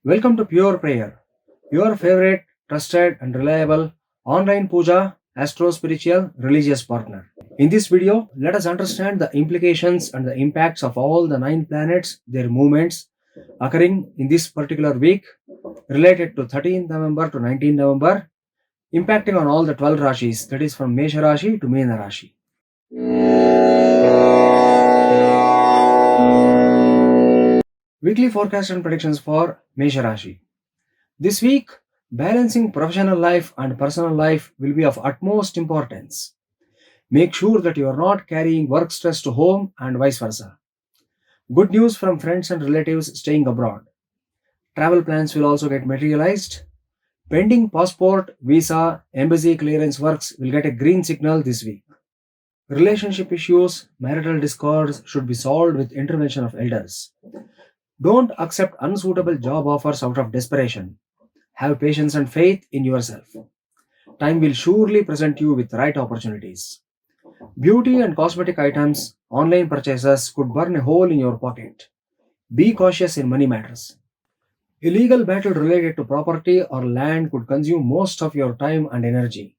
Welcome to Pure Prayer, your favorite, trusted, and reliable online puja, astro spiritual, religious partner. In this video, let us understand the implications and the impacts of all the 9 planets, their movements occurring in this particular week related to 13th November to 19th November, impacting on all the 12 Rashis, that is from Mesha Rashi to Meena Rashi. Weekly forecast and predictions for Mesha Rashi. This week, balancing professional life and personal life will be of utmost importance. Make sure that you are not carrying work stress to home and vice versa. Good news from friends and relatives staying abroad. Travel plans will also get materialized. Pending passport, visa, embassy clearance works will get a green signal this week. Relationship issues, marital discords should be solved with intervention of elders. Don't accept unsuitable job offers out of desperation. Have patience and faith in yourself. Time will surely present you with right opportunities. Beauty and cosmetic items, online purchases could burn a hole in your pocket. Be cautious in money matters. Illegal battle related to property or land could consume most of your time and energy.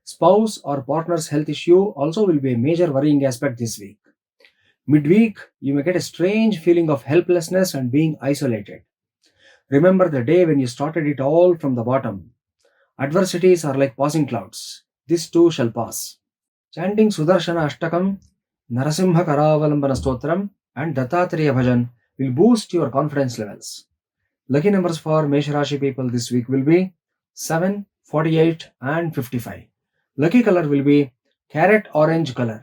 Spouse or partner's health issue also will be a major worrying aspect this week. Midweek, you may get a strange feeling of helplessness and being isolated. Remember the day when you started it all from the bottom. Adversities are like passing clouds. This too shall pass. Chanting Sudarshana Ashtakam, Narasimha Karavalambana Stotram, and Dattatreya Bhajan will boost your confidence levels. Lucky numbers for Mesha Rashi people this week will be 7, 48, and 55. Lucky color will be carrot orange color.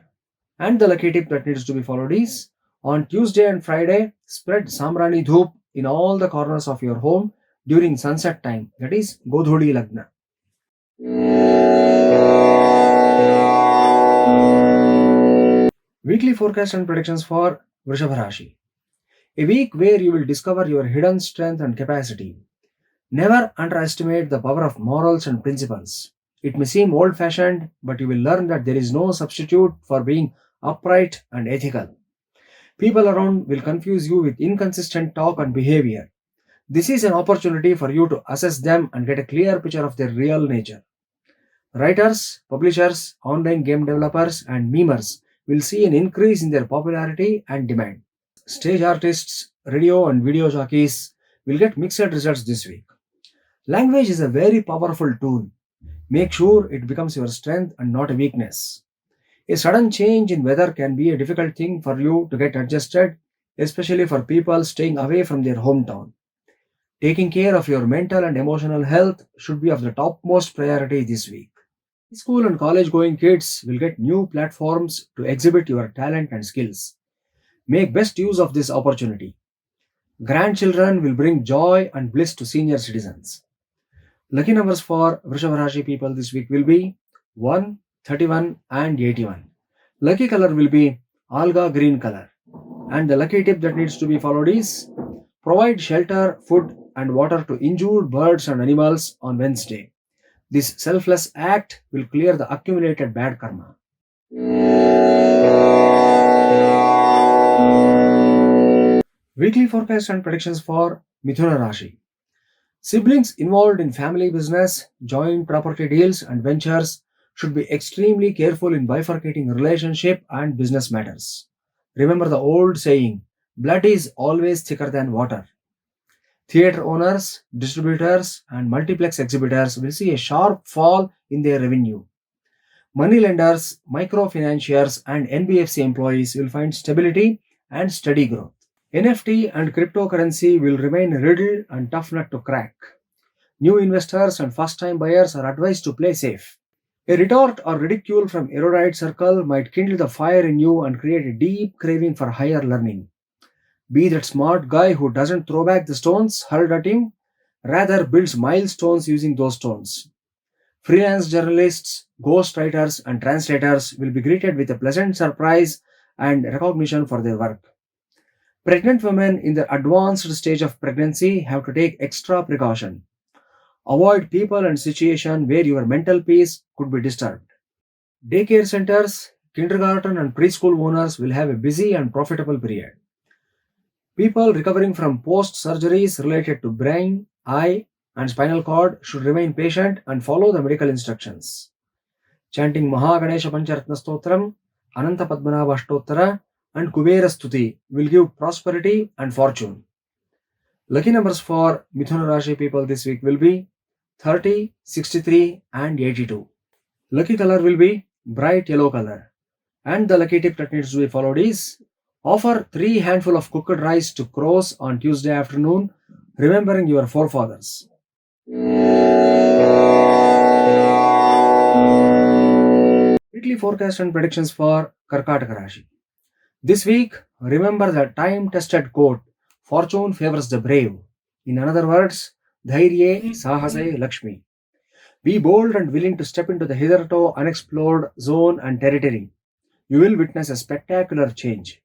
And the lucky tip that needs to be followed is on Tuesday and Friday, spread Samrani Dhoop in all the corners of your home during sunset time, that is Godhudi Lagna. Weekly forecast and predictions for Vrishabha Rashi. A week where you will discover your hidden strength and capacity. Never underestimate the power of morals and principles. It may seem old fashioned, but you will learn that there is no substitute for being upright and ethical. People around will confuse you with inconsistent talk and behavior. This is an opportunity for you to assess them and get a clear picture of their real nature. Writers, publishers, online game developers, and memers will see an increase in their popularity and demand. Stage artists, radio and video jockeys will get mixed results this week. Language is a very powerful tool. Make sure it becomes your strength and not a weakness. A sudden change in weather can be a difficult thing for you to get adjusted, especially for people staying away from their hometown. Taking care of your mental and emotional health should be of the topmost priority this week. School and college going kids will get new platforms to exhibit your talent and skills. Make best use of this opportunity. Grandchildren will bring joy and bliss to senior citizens. Lucky numbers for Vrishabha Rashi people this week will be 1, 31, and 81. Lucky color will be alga green color. And the lucky tip that needs to be followed is provide shelter, food, and water to injured birds and animals on Wednesday. This selfless act will clear the accumulated bad karma. Weekly forecast and predictions for Mithuna Rashi. Siblings involved in family business, joint property deals, and ventures should be extremely careful in bifurcating relationship and business matters. Remember the old saying, blood is always thicker than water. Theatre owners, distributors, and multiplex exhibitors will see a sharp fall in their revenue. Money lenders, microfinanciers, and NBFC employees will find stability and steady growth. NFT and cryptocurrency will remain riddled and tough nut to crack. New investors and first-time buyers are advised to play safe. A retort or ridicule from erudite circle might kindle the fire in you and create a deep craving for higher learning. Be that smart guy who doesn't throw back the stones hurled at him, rather builds milestones using those stones. Freelance journalists, ghostwriters, and translators will be greeted with a pleasant surprise and recognition for their work. Pregnant women in the advanced stage of pregnancy have to take extra precaution. Avoid people and situation where your mental peace could be disturbed. Daycare centers, kindergarten, and preschool owners will have a busy and profitable period. People recovering from post surgeries related to brain, eye, and spinal cord should remain patient and follow the medical instructions. Chanting Mahaganesha Pancharatna Stotram, Ananta Padmanabha Ashtotara, and Kubera Stuti will give prosperity and fortune. Lucky numbers for Mithuna Rashi people this week will be 30, 63, and 82. Lucky color will be bright yellow color. And the lucky tip that needs to be followed is offer 3 handful of cooked rice to crows on Tuesday afternoon, remembering your forefathers. Weekly forecast and predictions for Karkataka Rashi. This week, remember the time-tested quote, fortune favors the brave. In other words, Dhairye Sahase Lakshmi. Be bold and willing to step into the hitherto unexplored zone and territory. You will witness a spectacular change.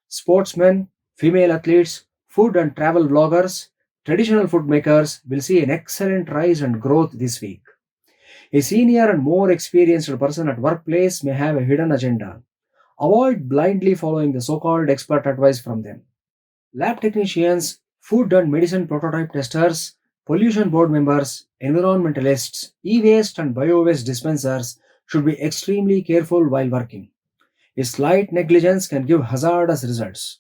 Sportsmen, female athletes, food and travel bloggers, traditional food makers will see an excellent rise and growth this week. A senior and more experienced person at workplace may have a hidden agenda. Avoid blindly following the so-called expert advice from them. Lab technicians, food and medicine prototype testers, pollution board members, environmentalists, e-waste and bio-waste dispensers should be extremely careful while working. A slight negligence can give hazardous results.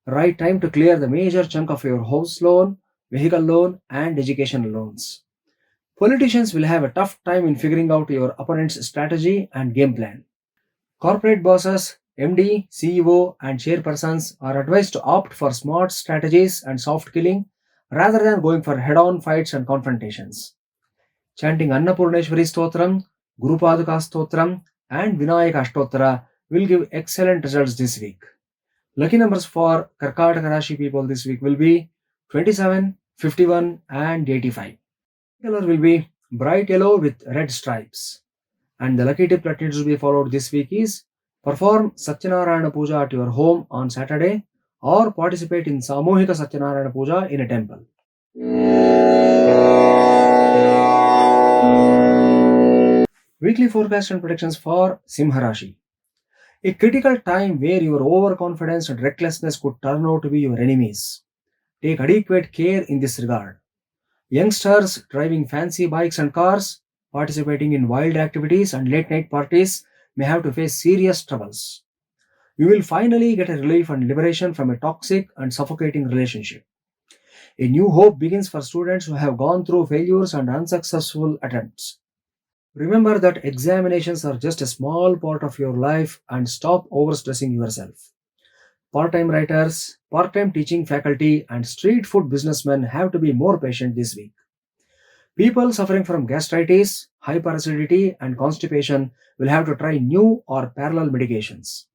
Right time to clear the major chunk of your house loan, vehicle loan, and education loans. Politicians will have a tough time in figuring out your opponent's strategy and game plan. Corporate bosses, MD, CEO, and chairpersons are advised to opt for smart strategies and soft killing rather than going for head on fights and confrontations. Chanting Annapurneshwari Stotram, Gurupaduka Stotram, and Vinayaka Ashtotara will give excellent results this week. Lucky numbers for Karkataka Rashi people this week will be 27, 51, and 85. Color will be bright yellow with red stripes. And the lucky tip that needs to be followed this week is perform Satyanarayana Puja at your home on Saturday or participate in Samohika Satyanarayana Puja in a temple. Weekly forecast and predictions for Simha Rashi. A critical time where your overconfidence and recklessness could turn out to be your enemies. Take adequate care in this regard. Youngsters driving fancy bikes and cars, participating in wild activities and late night parties may have to face serious troubles. You will finally get a relief and liberation from a toxic and suffocating relationship. A new hope begins for students who have gone through failures and unsuccessful attempts. Remember that examinations are just a small part of your life and stop overstressing yourself. Part-time writers, part-time teaching faculty, and street food businessmen have to be more patient this week. People suffering from gastritis, hyperacidity, and constipation will have to try new or parallel medications.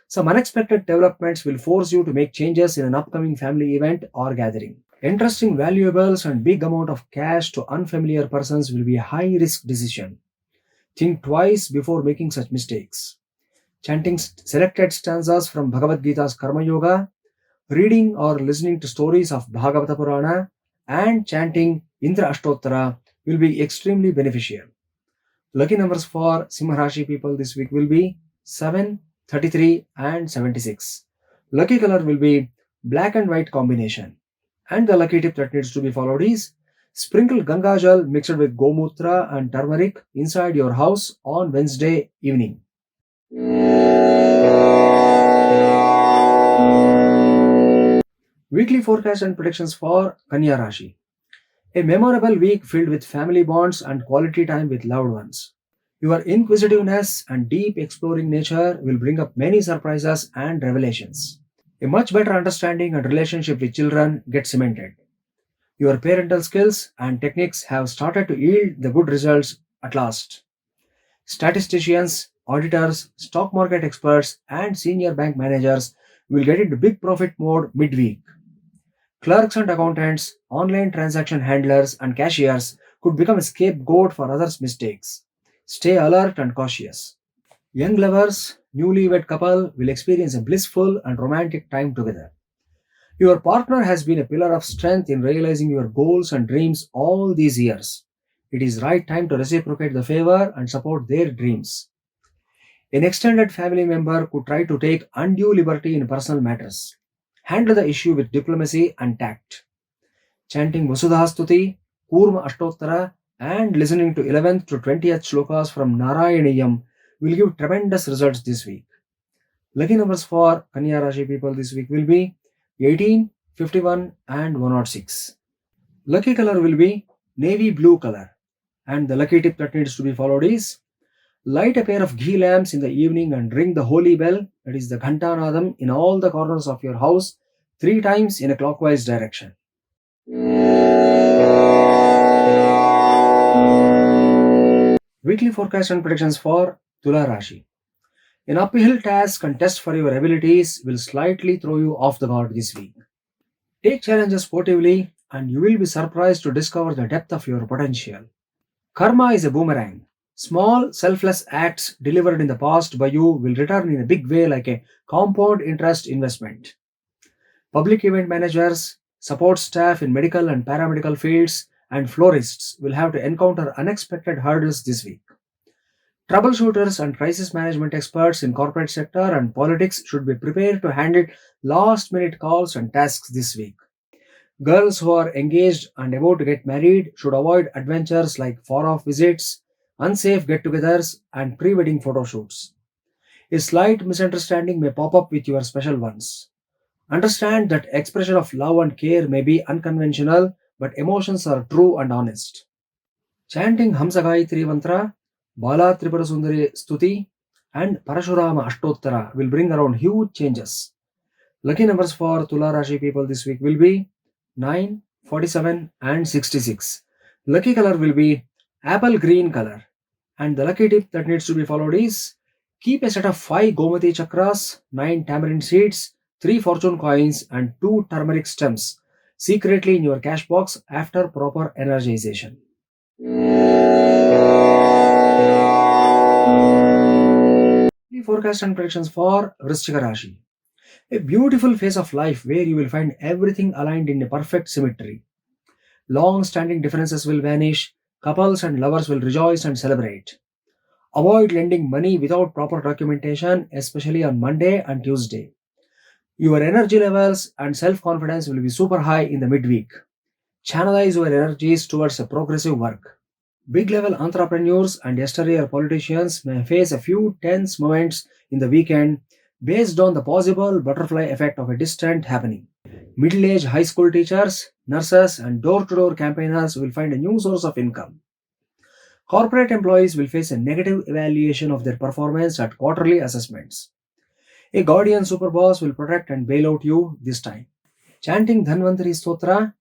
Some unexpected developments will force you to make changes in an upcoming family event or gathering. Entrusting valuables and big amount of cash to unfamiliar persons will be a high-risk decision. Think twice before making such mistakes. Chanting selected stanzas from Bhagavad Gita's Karma Yoga, reading or listening to stories of Bhagavata Purana, and chanting Indra Ashtottara will be extremely beneficial. Lucky numbers for Simha Rashi people this week will be 7, 33, and 76. Lucky color will be black and white combination. And the lucky tip that needs to be followed is sprinkle Ganga Jal mixed with Gomutra and turmeric inside your house on Wednesday evening. Weekly forecast and predictions for Kanya Rashi. A memorable week filled with family bonds and quality time with loved ones. Your inquisitiveness and deep exploring nature will bring up many surprises and revelations. A much better understanding and relationship with children get cemented. Your parental skills and techniques have started to yield the good results at last. Statisticians, auditors, stock market experts, and senior bank managers will get into big profit mode midweek. Clerks and accountants, online transaction handlers, and cashiers could become a scapegoat for others' mistakes. Stay alert and cautious. Young lovers, newlywed couple will experience a blissful and romantic time together. Your partner has been a pillar of strength in realizing your goals and dreams all these years. It is right time to reciprocate the favor and support their dreams. An extended family member could try to take undue liberty in personal matters. Handle the issue with diplomacy and tact. Chanting Vasudhastuti, Kurma Ashtottara, and listening to 11th to 20th shlokas from Narayaniyam will give tremendous results this week. Lucky numbers for Kanya Rashi people this week will be 18, 51, and 106. Lucky color will be navy blue color. And the lucky tip that needs to be followed is light a pair of ghee lamps in the evening and ring the holy bell, that is the Ghantanadam, in all the corners of your house 3 times in a clockwise direction. Weekly forecast and predictions for Tula Rashi. An uphill task and test for your abilities will slightly throw you off the guard this week. Take challenges sportively and you will be surprised to discover the depth of your potential. Karma is a boomerang. Small, selfless acts delivered in the past by you will return in a big way like a compound interest investment. Public event managers, support staff in medical and paramedical fields, and florists will have to encounter unexpected hurdles this week. Troubleshooters and crisis management experts in corporate sector and politics should be prepared to handle last minute calls and tasks this week. Girls who are engaged and about to get married should avoid adventures like far off visits, unsafe get togethers, and pre wedding photo shoots. A slight misunderstanding may pop up with your special ones. Understand that expression of love and care may be unconventional, but emotions are true and honest. Chanting Hamsa Gayatri Mantra, Bala Tripura Sundari Stuti, and Parashurama Ashtottara will bring around huge changes. Lucky numbers for Tula Rashi people this week will be 9, 47, and 66. Lucky color will be apple green color. And the lucky tip that needs to be followed is keep a set of 5 Gomati chakras, 9 tamarind seeds, 3 fortune coins, and 2 turmeric stems secretly in your cash box after proper energization. Forecast and predictions for Vrishchika Rashi. A beautiful phase of life where you will find everything aligned in a perfect symmetry. Long standing differences will vanish, couples and lovers will rejoice and celebrate. Avoid lending money without proper documentation, especially on Monday and Tuesday. Your energy levels and self confidence will be super high in the midweek. Channelize your energies towards a progressive work. Big level entrepreneurs and yesteryear politicians may face a few tense moments in the weekend based on the possible butterfly effect of a distant happening. Middle aged high school teachers, nurses, and door to door campaigners will find a new source of income. Corporate employees will face a negative evaluation of their performance at quarterly assessments. A guardian superboss will protect and bail out you this time. Chanting Dhanvantari Stotra,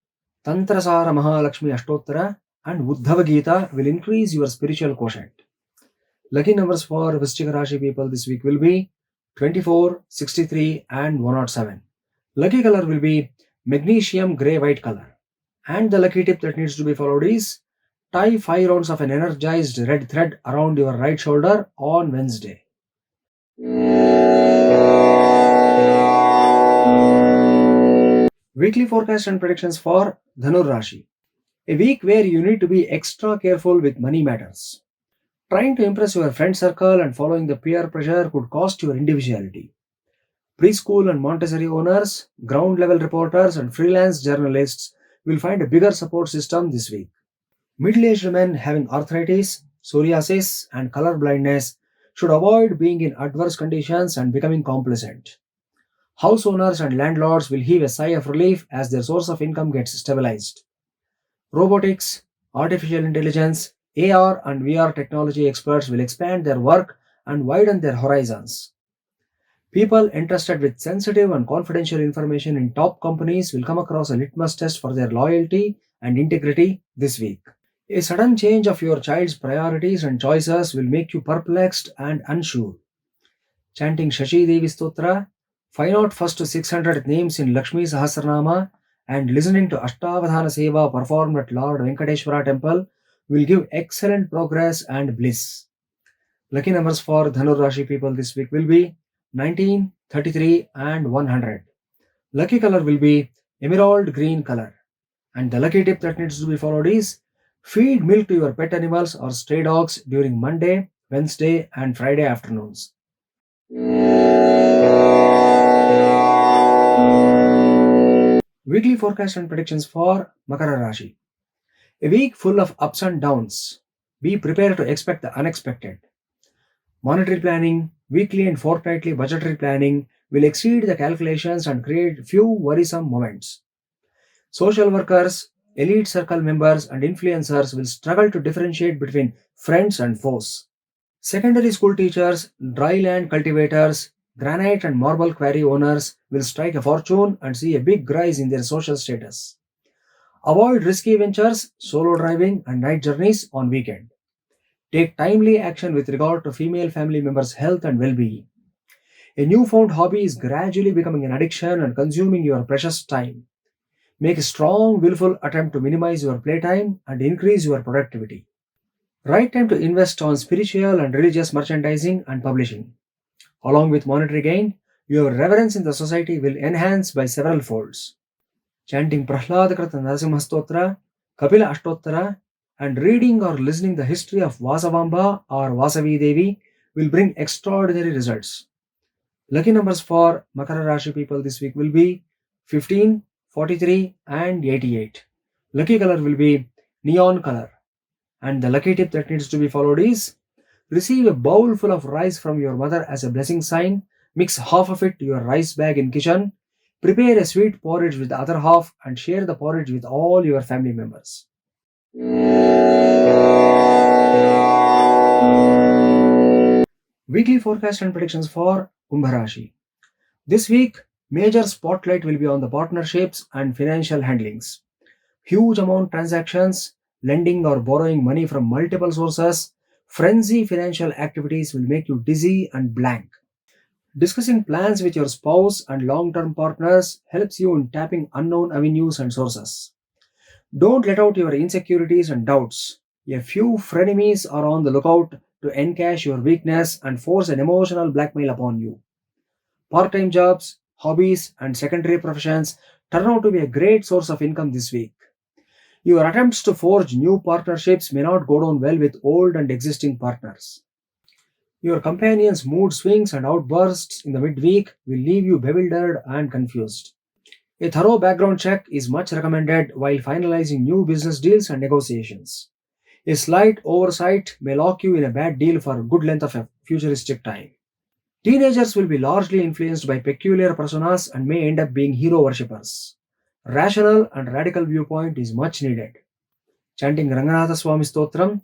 Tantrasara Mahalakshmi Ashtottara, and Uddhava Gita will increase your spiritual quotient. Lucky numbers for Vrishchika Rashi people this week will be 24, 63, and 107. Lucky color will be magnesium grey white color. And the lucky tip that needs to be followed is tie 5 rounds of an energized red thread around your right shoulder on Wednesday. Weekly forecast and predictions for Dhanur Rashi. A week where you need to be extra careful with money matters. Trying to impress your friend circle and following the peer pressure could cost your individuality. Preschool and Montessori owners, ground level reporters, and freelance journalists will find a bigger support system this week. Middle aged men having arthritis, psoriasis, and color blindness should avoid being in adverse conditions and becoming complacent. House owners and landlords will heave a sigh of relief as their source of income gets stabilized. Robotics, artificial intelligence, AR, and VR technology experts will expand their work and widen their horizons. People entrusted with sensitive and confidential information in top companies will come across a litmus test for their loyalty and integrity this week. A sudden change of your child's priorities and choices will make you perplexed and unsure. Chanting Shashi Devi Stotra, find out first 600 names in Lakshmi Sahasranama, and listening to Ashtavadhana Seva performed at Lord Venkateshwara Temple will give excellent progress and bliss. Lucky numbers for Dhanur Rashi people this week will be 19, 33, and 100. Lucky color will be emerald green color. And the lucky tip that needs to be followed is feed milk to your pet animals or stray dogs during Monday, Wednesday, and Friday afternoons. Weekly forecast and predictions for Makara Rashi. A week full of ups and downs. Be prepared to expect the unexpected. Monetary planning, weekly and fortnightly budgetary planning will exceed the calculations and create few worrisome moments. Social workers, elite circle members, and influencers will struggle to differentiate between friends and foes. Secondary school teachers, dry land cultivators, granite and marble quarry owners will strike a fortune and see a big rise in their social status. Avoid risky ventures, solo driving, and night journeys on weekend. Take timely action with regard to female family members' health and well being. A newfound hobby is gradually becoming an addiction and consuming your precious time. Make a strong, willful attempt to minimize your playtime and increase your productivity. Right time to invest on spiritual and religious merchandising and publishing. Along with monetary gain, your reverence in the society will enhance by several folds. Chanting Prahladakrita Narasimha Stotra, Kapila Ashtottara, and reading or listening the history of Vasavamba or Vasavi Devi will bring extraordinary results. Lucky numbers for Makara Rashi people this week will be 15, 43, and 88. Lucky color will be neon color. And the lucky tip that needs to be followed is receive a bowl full of rice from your mother as a blessing sign, mix half of it to your rice bag in kitchen, prepare a sweet porridge with the other half and share the porridge with all your family members. Weekly forecast and predictions for Kumbh Rashi. This week, major spotlight will be on the partnerships and financial handlings. Huge amount transactions, lending or borrowing money from multiple sources, frenzy financial activities will make you dizzy and blank. Discussing plans with your spouse and long term partners helps you in tapping unknown avenues and sources. Don't let out your insecurities and doubts. A few frenemies are on the lookout to encash your weakness and force an emotional blackmail upon you. Part time jobs, hobbies, and secondary professions turn out to be a great source of income this week. Your attempts to forge new partnerships may not go down well with old and existing partners. Your companion's mood swings and outbursts in the midweek will leave you bewildered and confused. A thorough background check is much recommended while finalizing new business deals and negotiations. A slight oversight may lock you in a bad deal for a good length of a futuristic time. Teenagers will be largely influenced by peculiar personas and may end up being hero worshippers. Rational and radical viewpoint is much needed. Chanting Ranganatha Swami Stotram,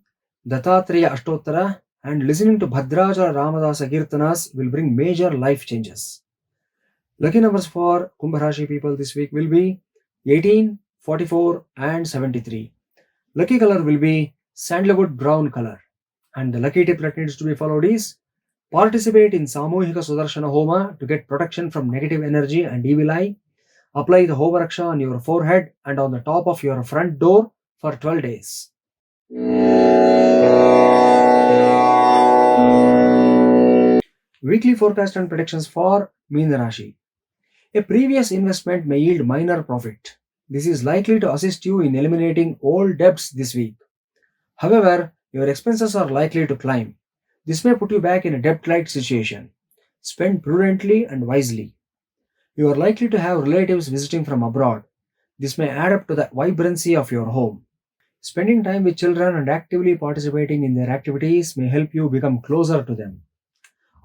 Dattatreya Ashtottara, and listening to Bhadrachala Ramadasa Kirtanas will bring major life changes. Lucky numbers for Kumbh Rashi people this week will be 18, 44, and 73. Lucky color will be sandalwood brown color. And the lucky tip that needs to be followed is participate in Samohika Sudarshana Homa to get protection from negative energy and evil eye. Apply the Homa Raksha on your forehead and on the top of your front door for 12 days. Weekly forecast and predictions for Meena Rashi. A previous investment may yield minor profit. This is likely to assist you in eliminating old debts this week. However, your expenses are likely to climb. This may put you back in a debt-like situation. Spend prudently and wisely. You are likely to have relatives visiting from abroad. This may add up to the vibrancy of your home. Spending time with children and actively participating in their activities may help you become closer to them.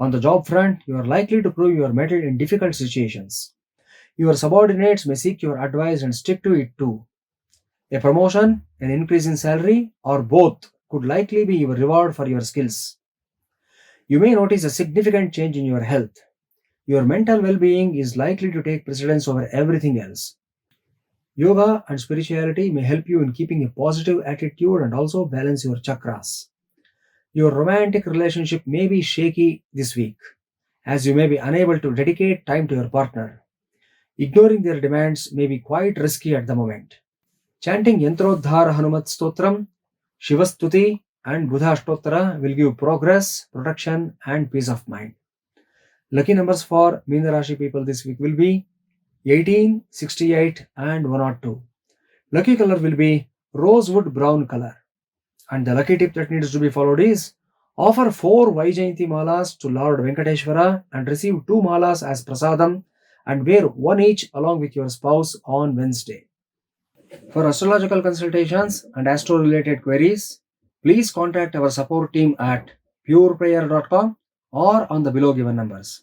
On the job front, you are likely to prove your mettle in difficult situations. Your subordinates may seek your advice and stick to it too. A promotion, an increase in salary, or both could likely be your reward for your skills. You may notice a significant change in your health. Your mental well being is likely to take precedence over everything else. Yoga and spirituality may help you in keeping a positive attitude and also balance your chakras. Your romantic relationship may be shaky this week, as you may be unable to dedicate time to your partner. Ignoring their demands may be quite risky at the moment. Chanting Yantrodhara Hanumat Stotram, Shivastuti, and Buddha Ashtottara will give progress, protection, and peace of mind. Lucky numbers for Meena Rashi people this week will be 18, 68, and 102. Lucky color will be rosewood brown color. And the lucky tip that needs to be followed is offer 4 Vaijayanti malas to Lord Venkateshwara and receive 2 malas as prasadam and wear one each along with your spouse on Wednesday. For astrological consultations and astro related queries, please contact our support team at pureprayer.com or on the below given numbers.